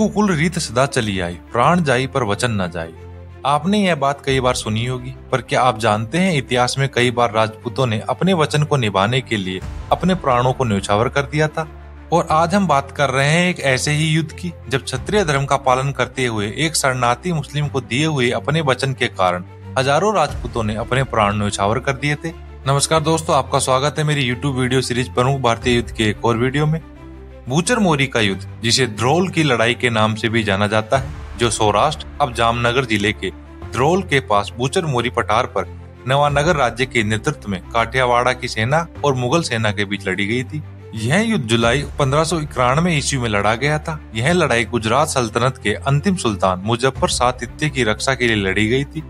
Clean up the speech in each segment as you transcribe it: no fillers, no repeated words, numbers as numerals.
रघुकुल रीत सदा चली आई, प्राण जाई पर वचन न जाई। आपने यह बात कई बार सुनी होगी, पर क्या आप जानते हैं इतिहास में कई बार राजपूतों ने अपने वचन को निभाने के लिए अपने प्राणों को न्यौछावर कर दिया था। और आज हम बात कर रहे हैं एक ऐसे ही युद्ध की जब क्षत्रिय धर्म का पालन करते हुए एक शरणार्थी मुस्लिम को दिए हुए अपने वचन के कारण हजारों राजपूतों ने अपने प्राण न्यौछावर कर दिए थे। नमस्कार दोस्तों, आपका स्वागत है मेरी यूट्यूब वीडियो सीरीज प्रमुख भारतीय युद्ध के एक और वीडियो में। बूचर मोरी का युद्ध, जिसे द्रोल की लड़ाई के नाम से भी जाना जाता है, जो सौराष्ट्र अब जामनगर जिले के द्रोल के पास बूचर मोरी पठार पर नवानगर राज्य के नेतृत्व में काठियावाड़ की सेना और मुगल सेना के बीच लड़ी गई थी। यह युद्ध जुलाई 1591 ईस्वी में लड़ा गया था। यह लड़ाई गुजरात सल्तनत के अंतिम सुल्तान मुजफ्फर शाह तृतीय की रक्षा के लिए लड़ी गई थी,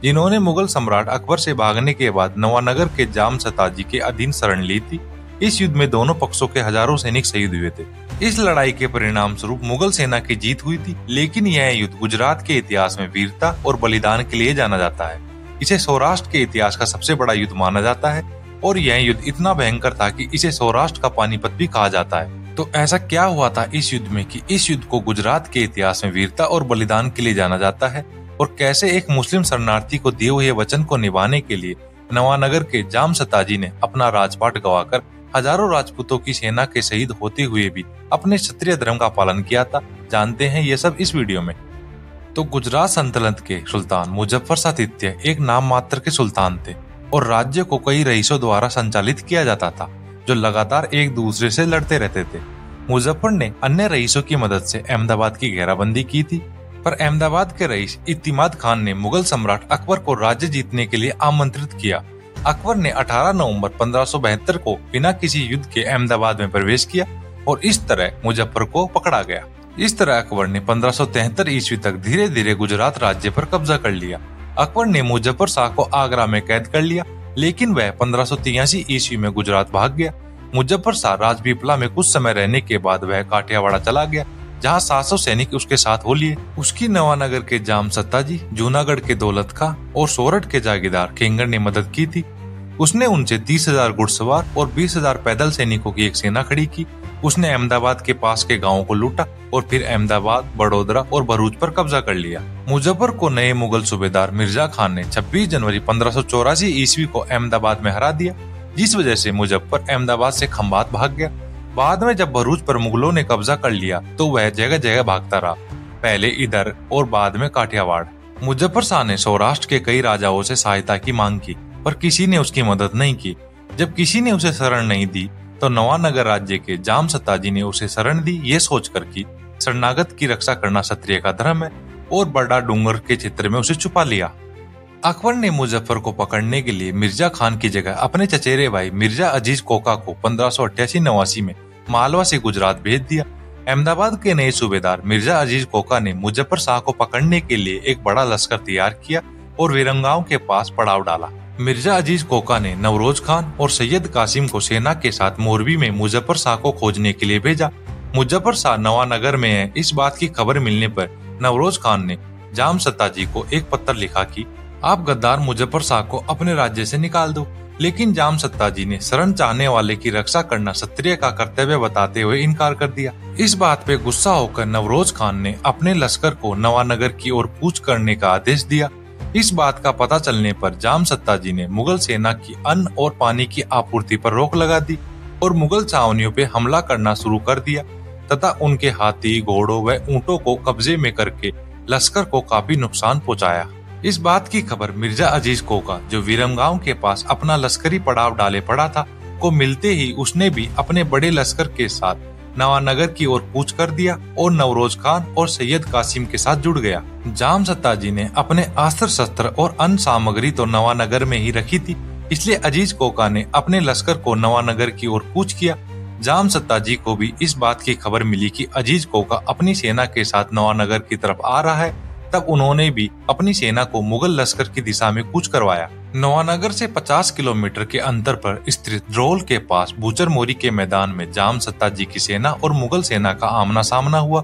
जिन्होंने मुगल सम्राट अकबर से भागने के बाद नवानगर के जाम सताजी के अधीन शरण ली थी। इस युद्ध में दोनों पक्षों के हजारों सैनिक शहीद हुए थे। इस लड़ाई के परिणाम स्वरूप मुगल सेना की जीत हुई थी, लेकिन यह युद्ध गुजरात के इतिहास में वीरता और बलिदान के लिए जाना जाता है। इसे सौराष्ट्र के इतिहास का सबसे बड़ा युद्ध माना जाता है और यह युद्ध इतना भयंकर था कि इसे सौराष्ट्र का पानीपत भी कहा जाता है। तो ऐसा क्या हुआ था इस युद्ध में कि इस युद्ध को गुजरात के इतिहास में वीरता और बलिदान के लिए जाना जाता है, और कैसे एक मुस्लिम शरणार्थी को दिए हुए वचन को निभाने के लिए नवानगर के जाम सताजी ने अपना राजपाट गवाकर हजारों राजपूतों की सेना के शहीद होते हुए भी अपने क्षत्रिय धर्म का पालन किया था। जानते हैं ये सब इस वीडियो में। तो गुजरात सल्तनत के सुल्तान मुजफ्फर शाह तृतीय एक नाम मात्र के सुल्तान थे और राज्य को कई रईसों द्वारा संचालित किया जाता था, जो लगातार एक दूसरे से लड़ते रहते थे। मुजफ्फर ने अन्य रईसों की मदद से अहमदाबाद की घेराबंदी की थी, पर अहमदाबाद के रईस इत्तिमाद खान ने मुगल सम्राट अकबर को राज्य जीतने के लिए आमंत्रित किया। अकबर ने 18 नवंबर 1572 को बिना किसी युद्ध के अहमदाबाद में प्रवेश किया और इस तरह मुजफ्फर को पकड़ा गया। इस तरह अकबर ने 1573 ईस्वी तक धीरे धीरे गुजरात राज्य पर कब्जा कर लिया। अकबर ने मुजफ्फर शाह को आगरा में कैद कर लिया, लेकिन वह 1583 ईस्वी में गुजरात भाग गया। मुजफ्फर शाह राजपीपला में कुछ समय रहने के बाद वह काठियावाड़ चला गया, जहां 700 सैनिक उसके साथ हो लिए। उसकी नवानगर के जाम सत्ताजी, जूनागढ़ के दौलत खां और सोरठ के जागीरदार केंगर ने मदद की थी। उसने उनसे 30,000 घुड़सवार और 20,000 पैदल सैनिकों की एक सेना खड़ी की। उसने अहमदाबाद के पास के गांवों को लूटा और फिर अहमदाबाद, बड़ोदरा और भरूच पर कब्जा कर लिया। मुजफ्फर को नए मुगल सूबेदार मिर्जा खान ने 26 जनवरी 1584 ईस्वी को अहमदाबाद में हरा दिया, जिस वजह से मुजफ्फर अहमदाबाद से खंभात भाग गया। बाद में जब भरूच पर मुगलों ने कब्जा कर लिया तो वह जगह जगह भागता रहा, पहले इधर और बाद में काठियावाड़। मुजफ्फर शाह ने सौराष्ट्र के कई राजाओं से सहायता की मांग की, पर किसी ने उसकी मदद नहीं की। जब किसी ने उसे शरण नहीं दी तो नवानगर राज्य के जाम सताजी ने उसे शरण दी, ये सोचकर कि शरणागत की रक्षा करना क्षत्रिय का धर्म है, और बड़ा डूंगर के क्षेत्र में उसे छुपा लिया। अकबर ने मुजफ्फर को पकड़ने के लिए मिर्जा खान की जगह अपने चचेरे भाई मिर्जा अजीज कोका को 1588-89 में मालवा से गुजरात भेज दिया। अहमदाबाद के नए सूबेदार मिर्जा अजीज कोका ने मुजफ्फर शाह को पकड़ने के लिए एक बड़ा लश्कर तैयार किया और विरंगाओं के पास पड़ाव डाला। मिर्जा अजीज कोका ने नवरोज खान और सैयद कासिम को सेना के साथ मोरबी में मुजफ्फर शाह को खोजने के लिए भेजा। मुजफ्फर शाह नवानगर में है, इस बात की खबर मिलने पर नवरोज खान ने जाम सत्ताजी को एक पत्र लिखा कि आप गद्दार मुजफ्फर शाह को अपने राज्य से निकाल दो, लेकिन जाम सत्ताजी ने शरण चाहने वाले की रक्षा करना क्षत्रिय का कर्तव्य बताते हुए इनकार कर दिया। इस बात पे गुस्सा होकर नवरोज खान ने अपने लश्कर को नवानगर की ओर कूच करने का आदेश दिया। इस बात का पता चलने पर जाम सत्ताजी ने मुगल सेना की अन्न और पानी की आपूर्ति पर रोक लगा दी और मुगल छावनियों पे हमला करना शुरू कर दिया तथा उनके हाथी, घोड़ों व ऊंटों को कब्जे में करके लश्कर को काफी नुकसान पहुंचाया। इस बात की खबर मिर्जा अजीज कोका, जो विरमगांव के पास अपना लश्करी पड़ाव डाले पड़ा था, को मिलते ही उसने भी अपने बड़े लश्कर के साथ नवानगर की ओर कूच कर दिया और नवरोज खान और सैयद कासिम के साथ जुड़ गया। जाम सत्ताजी ने अपने अस्त्र शस्त्र और अन्य सामग्री तो नवानगर में ही रखी थी, इसलिए अजीज कोका ने अपने लश्कर को नवानगर की ओर कूच किया। जाम सत्ताजी को भी इस बात की खबर मिली कि अजीज कोका अपनी सेना के साथ नवानगर की तरफ आ रहा है, तब उन्होंने भी अपनी सेना को मुगल लश्कर की दिशा में कूच करवाया। नवानगर से 50 किलोमीटर के अंतर पर स्थित द्रोल के पास बूचर मोरी के मैदान में जाम सत्ताजी की सेना और मुगल सेना का आमना सामना हुआ।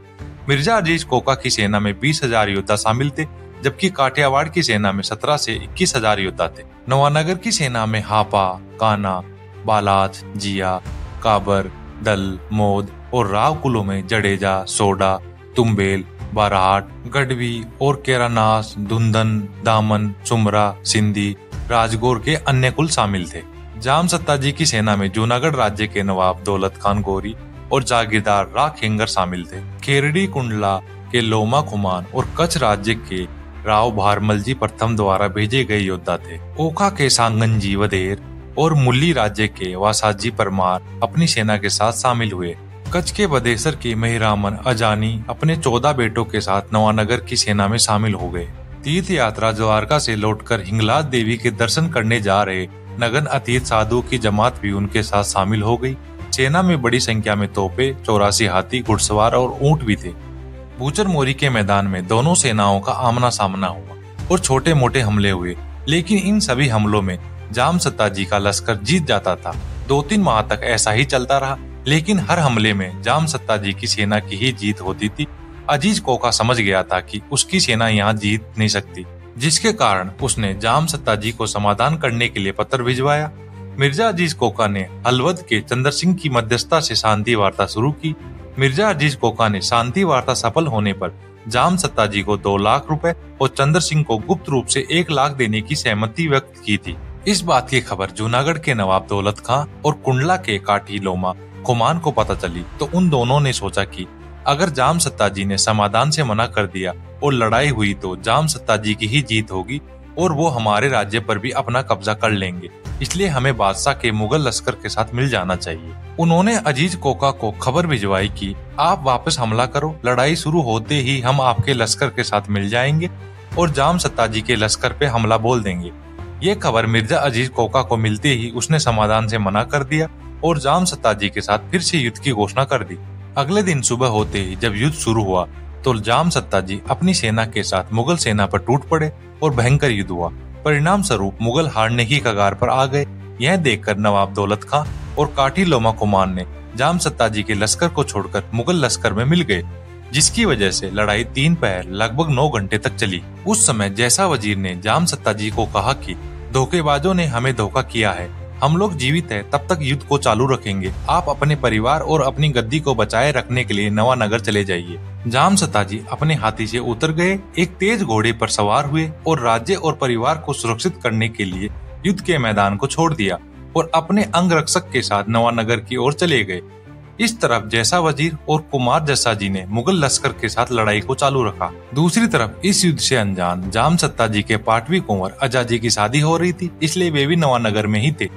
मिर्जा अजीज कोका की सेना में 20,000 योद्धा शामिल थे, जबकि काठियावाड़ की सेना में 17 से 21,000 योद्धा थे। नवानगर की सेना में हापा, काना, बालाथ, जिया, काबर, दल, मोद और राव कुलों में जडेजा, सोडा, तुम्बेल, बाराहाट, गढ़वी और केरानास, धुंधन, दामन, चुमरा, सिंधी, राजगौर के अन्य कुल शामिल थे। जाम सत्ताजी की सेना में जूनागढ़ राज्य के नवाब दौलत खान गोरी और जागीरदार रा खेंगर शामिल थे। खेरड़ी कुंडला के लोमा खुमान और कच्छ राज्य के राव भारमल जी प्रथम द्वारा भेजे गए योद्धा थे। ओखा के सांगनजी वधेर और मुल्ली राज्य के वासाजी परमार अपनी सेना के साथ शामिल हुए। कच्छ के बदेसर के मेहरामन अजानी अपने 14 बेटों के साथ नवानगर की सेना में शामिल हो गए। तीर्थ यात्रा द्वारका से लौटकर हिंगलाज देवी के दर्शन करने जा रहे नगन अतीत साधुओं की जमात भी उनके साथ शामिल हो गई। सेना में बड़ी संख्या में तोपे, 84 हाथी, घुड़सवार और ऊंट भी थे। बूचर मोरी के मैदान में दोनों सेनाओं का आमना सामना हुआ और छोटे मोटे हमले हुए, लेकिन इन सभी हमलों में जाम सत्ताजी का लश्कर जीत जाता था। 2-3 माह तक ऐसा ही चलता रहा, लेकिन हर हमले में जाम सत्ताजी की सेना की ही जीत होती थी। अजीज कोका समझ गया था कि उसकी सेना यहाँ जीत नहीं सकती, जिसके कारण उसने जाम सत्ताजी को समाधान करने के लिए पत्र भिजवाया। मिर्जा अजीज कोका ने हलवद के चंद्र सिंह की मध्यस्थता से शांति वार्ता शुरू की। मिर्जा अजीज कोका ने शांति वार्ता सफल होने पर जाम सत्ताजी को 2 लाख रुपए और चंद्र सिंह को गुप्त रूप से 1 लाख देने की सहमति व्यक्त की थी। इस बात की खबर जूनागढ़ के नवाब दौलत खां और कुंडला के काठी लोमा खुमान को पता चली तो उन दोनों ने सोचा कि अगर जाम सत्ताजी ने समाधान से मना कर दिया और लड़ाई हुई तो जाम सत्ताजी की ही जीत होगी और वो हमारे राज्य पर भी अपना कब्जा कर लेंगे, इसलिए हमें बादशाह के मुगल लश्कर के साथ मिल जाना चाहिए। उन्होंने अजीज कोका को खबर भिजवाई कि आप वापस हमला करो, लड़ाई शुरू होते ही हम आपके लश्कर के साथ मिल जाएंगे और जाम सत्ताजी के लश्कर पे हमला बोल देंगे। ये खबर मिर्जा अजीज कोका को मिलते ही उसने समाधान से मना कर दिया और जाम सत्ताजी के साथ फिर से युद्ध की घोषणा कर दी। अगले दिन सुबह होते ही जब युद्ध शुरू हुआ तो जाम सत्ताजी अपनी सेना के साथ मुगल सेना पर टूट पड़े और भयंकर युद्ध हुआ। परिणाम स्वरूप मुगल हारने की कगार पर आ गए। यह देखकर नवाब दौलत खां और काठी लोमा कुमान ने जाम सत्ताजी के लश्कर को छोड़कर मुगल लश्कर में मिल गए, जिसकी वजह से लड़ाई 3 पहर लगभग 9 घंटे तक चली। उस समय जैसा वजीर ने जाम सत्ताजी को कहा कि धोखेबाजों ने हमें धोखा किया है, हम लोग जीवित हैं तब तक युद्ध को चालू रखेंगे, आप अपने परिवार और अपनी गद्दी को बचाए रखने के लिए नवानगर चले जाइए। जाम सत्ताजी अपने हाथी से उतर गए, एक तेज घोड़े पर सवार हुए और राज्य और परिवार को सुरक्षित करने के लिए युद्ध के मैदान को छोड़ दिया और अपने अंगरक्षक के साथ नवानगर की ओर चले गए। इस तरफ जैसा वजीर और कुमार जस्सा जी ने मुगल लश्कर के साथ लड़ाई को चालू रखा। दूसरी तरफ इस युद्ध से अनजान जाम सत्ताजी के पाटवी कुंवर अजाजी की शादी हो रही थी, इसलिए वे भी नवानगर में ही थे।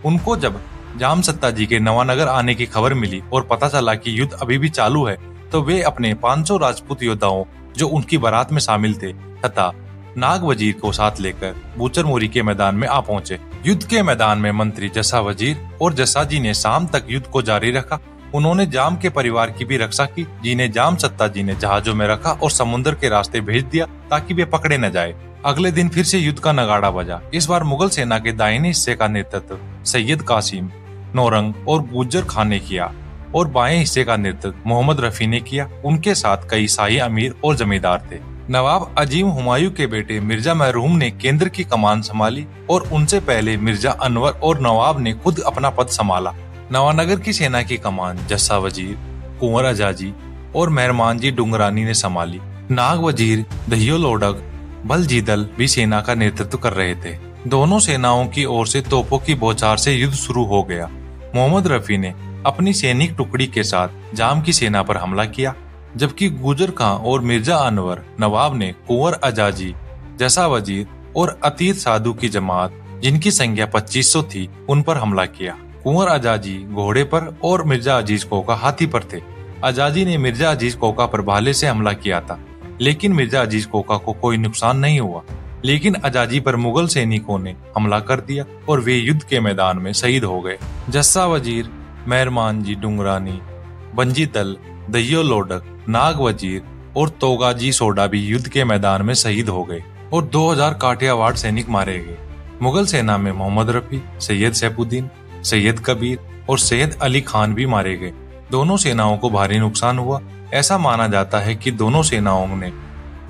उनको जब जाम सत्ताजी के नवानगर आने की खबर मिली और पता चला कि युद्ध अभी भी चालू है, तो वे अपने 500 राजपूत योद्धाओं जो उनकी बारात में शामिल थे तथा नाग वजीर को साथ लेकर बूचर मोरी के मैदान में आ पहुंचे। युद्ध के मैदान में मंत्री जस्सा वजीर और जस्सा जी ने शाम तक युद्ध को जारी रखा। उन्होंने जाम के परिवार की भी रक्षा की, जिन्हें जाम सत्ताजी ने जहाजों में रखा और समुद्र के रास्ते भेज दिया ताकि वे पकड़े न जाए। अगले दिन फिर से युद्ध का नगाड़ा बजा। इस बार मुगल सेना के दाहिने हिस्से का नेतृत्व सैयद कासिम, नौरंग और गुज्जर खान ने किया और बाएं हिस्से का नेतृत्व मोहम्मद रफी ने किया। उनके साथ कई शाही अमीर और जमींदार थे। नवाब अजीम हुमायूं के बेटे मिर्जा महरूम ने केंद्र की कमान संभाली और उनसे पहले मिर्जा अनवर और नवाब ने खुद अपना पद संभाला। नवानगर की सेना की कमान जस्सा वजीर, कुंवर अजाजी और मेहरमान जी डुंगरानी ने संभाली। नाग वजीर दहियो लोडक बलजीदल भी सेना का नेतृत्व कर रहे थे। दोनों सेनाओं की ओर से तोपों की बौछार से युद्ध शुरू हो गया। मोहम्मद रफी ने अपनी सैनिक टुकड़ी के साथ जाम की सेना पर हमला किया, जबकि गुजर खां और मिर्जा अनवर नवाब ने कुंवर अजाजी, जस्सा वजीर और अतीत साधु की जमात, जिनकी संख्या 2500 थी, उन पर हमला किया। कुंवर अजाजी घोड़े पर और मिर्जा अजीज कोका हाथी पर थे। अजाजी ने मिर्जा अजीज कोका पर भाले से हमला किया था, लेकिन मिर्जा अजीज कोका को कोई नुकसान नहीं हुआ। लेकिन अजाजी पर मुगल सैनिकों ने हमला कर दिया और वे युद्ध के मैदान में शहीद हो गए। जस्सा वजीर, मेहरमान जी डुंगरानी, बंजी दल, दहियो लोडक, नाग वजीर और तोगाजी सोडा भी युद्ध के मैदान में शहीद हो गए और 2000 काठियावाड़ सैनिक मारे गए। मुगल सेना में मोहम्मद रफी, सैयद सैफुद्दीन, सैयद कबीर और सैयद अली खान भी मारे गए। दोनों सेनाओं को भारी नुकसान हुआ। ऐसा माना जाता है कि दोनों सेनाओं ने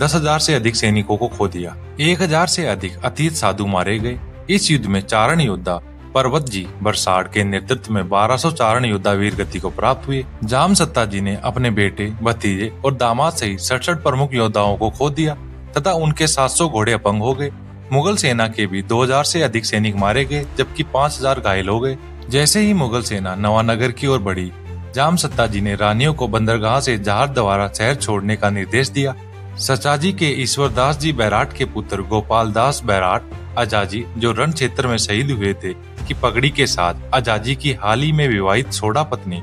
10,000 से अधिक सैनिकों को खो दिया। 1,000 से अधिक अतीत साधु मारे गए। इस युद्ध में चारण योद्धा पर्वत जी बरसाड़ के नेतृत्व में 1200 चारण योद्धा वीर गति को प्राप्त हुए। जामसत्ता जी ने अपने बेटे, भतीजे और दामाद सहित 67 प्रमुख योद्धाओं को खो दिया तथा उनके 700 घोड़े अपंग हो गए। मुगल सेना के भी 2000 से अधिक सैनिक मारे गए, जबकि 5000 घायल हो गए। जैसे ही मुगल सेना नवानगर की ओर बढ़ी, जामसत्ता जी ने रानियों को बंदरगाह से जहाज द्वारा शहर छोड़ने का निर्देश दिया। सचाजी के ईश्वरदास जी बैराट के पुत्र गोपाल दास बैराट आजाजी, जो रण क्षेत्र में शहीद हुए थे, की पगड़ी के साथ आजाजी की हाल ही में विवाहित सोडा पत्नी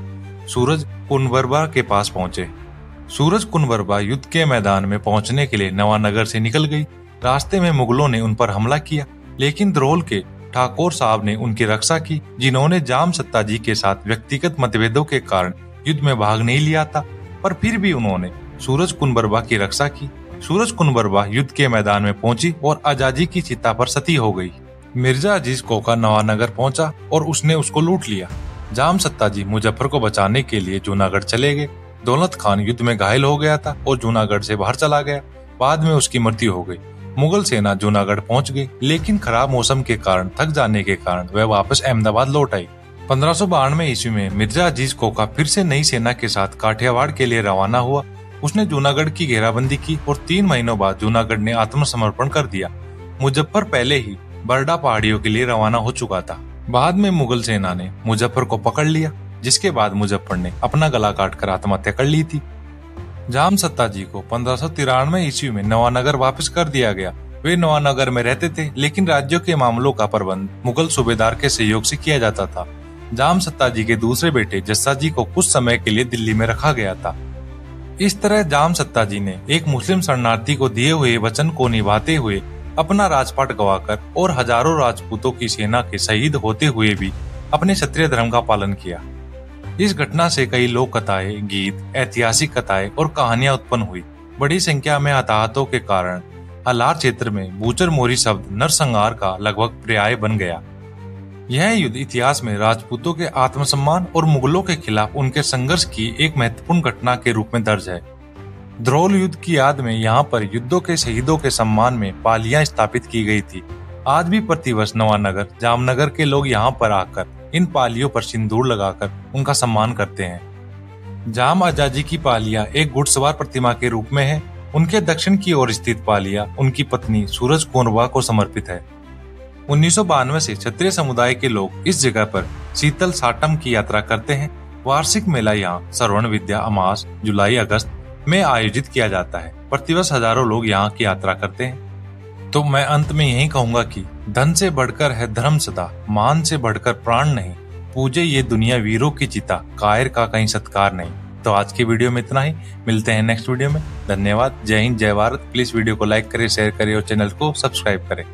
सूरज कुनवरबा के पास पहुंचे। सूरज कुनवरबा युद्ध के मैदान में पहुंचने के लिए नवानगर से निकल गई। रास्ते में मुगलों ने उन पर हमला किया, लेकिन द्रोल के ठाकुर साहब ने उनकी रक्षा की, जिन्होंने जामसत्ता जी के साथ व्यक्तिगत मतभेदों के कारण युद्ध में भाग नहीं लिया था, पर फिर भी उन्होंने सूरज कुनवरबा की रक्षा की। सूरज कुनवरबा युद्ध के मैदान में पहुंची और आजाजी की चिता पर सती हो गई। मिर्जा अजीज कोका नवानगर पहुंचा और उसने उसको लूट लिया। जामसत्ता जी मुजफ्फर को बचाने के लिए जूनागढ़ चले गए। दौलत खान युद्ध में घायल हो गया था और जूनागढ़ से बाहर चला गया। बाद में उसकी मृत्यु हो गई। मुगल सेना जूनागढ़ पहुंच गई, लेकिन खराब मौसम के कारण थक जाने के कारण वह वापस अहमदाबाद लौट आई। 1592 ईस्वी में मिर्जा अजीज कोका फिर से नई सेना के साथ काठियावाड़ के लिए रवाना हुआ। उसने जूनागढ़ की घेराबंदी की और 3 महीनों बाद जूनागढ़ ने आत्मसमर्पण कर दिया। मुजफ्फर पहले ही बरडा पहाड़ियों के लिए रवाना हो चुका था। बाद में मुगल सेना ने मुजफ्फर को पकड़ लिया, जिसके बाद मुजफ्फर ने अपना गला काटकर आत्महत्या कर ली थी। जामसत्ता जी को 1593 ईस्वी में नवानगर वापस कर दिया गया। वे नवानगर में रहते थे, लेकिन राज्यों के मामलों का प्रबंध मुगल सूबेदार के सहयोग से किया जाता था। जामसत्ता जी के दूसरे बेटे जस्सा जी को कुछ समय के लिए दिल्ली में रखा गया था। इस तरह जामसत्ता जी ने एक मुस्लिम शरणार्थी को दिए हुए वचन को निभाते हुए अपना राजपाट गवाकर और हजारों राजपूतों की सेना के शहीद होते हुए भी अपने क्षत्रिय धर्म का पालन किया। इस घटना से कई लोक कथाएं, गीत, ऐतिहासिक कथाएं और कहानियां उत्पन्न हुई। बड़ी संख्या में हताहतों के कारण हालार क्षेत्र में बूचर मोरी शब्द नरसंहार का लगभग पर्याय बन गया। यह युद्ध इतिहास में राजपूतों के आत्मसम्मान और मुगलों के खिलाफ उनके संघर्ष की एक महत्वपूर्ण घटना के रूप में दर्ज है। द्रोल युद्ध की याद में यहाँ पर युद्धों के शहीदों के सम्मान में पालियां स्थापित की गई थी। आज भी प्रतिवर्ष नवानगर, जामनगर के लोग यहाँ पर आकर इन पालियों पर सिंदूर लगाकर उनका सम्मान करते हैं। जाम आजाजी की पालिया एक घुड़सवार प्रतिमा के रूप में है। उनके दक्षिण की ओर स्थित पालिया उनकी पत्नी सूरज कुनवरबा को समर्पित है। 1992 से क्षत्रिय समुदाय के लोग इस जगह पर शीतल साटम की यात्रा करते हैं। वार्षिक मेला यहाँ श्रवण विद्या अमास जुलाई अगस्त में आयोजित किया जाता है। प्रतिवर्ष हजारों लोग यहाँ की यात्रा करते हैं। तो मैं अंत में यही कहूंगा कि धन से बढ़कर है धर्म सदा, मान से बढ़कर प्राण नहीं, पूजे ये दुनिया वीरों की चिता, कायर का कहीं सत्कार नहीं। तो आज की वीडियो में इतना ही। मिलते हैं नेक्स्ट वीडियो में। धन्यवाद। जय हिंद, जय भारत। प्लीज वीडियो को लाइक करें, शेयर करें और चैनल को सब्सक्राइब करें।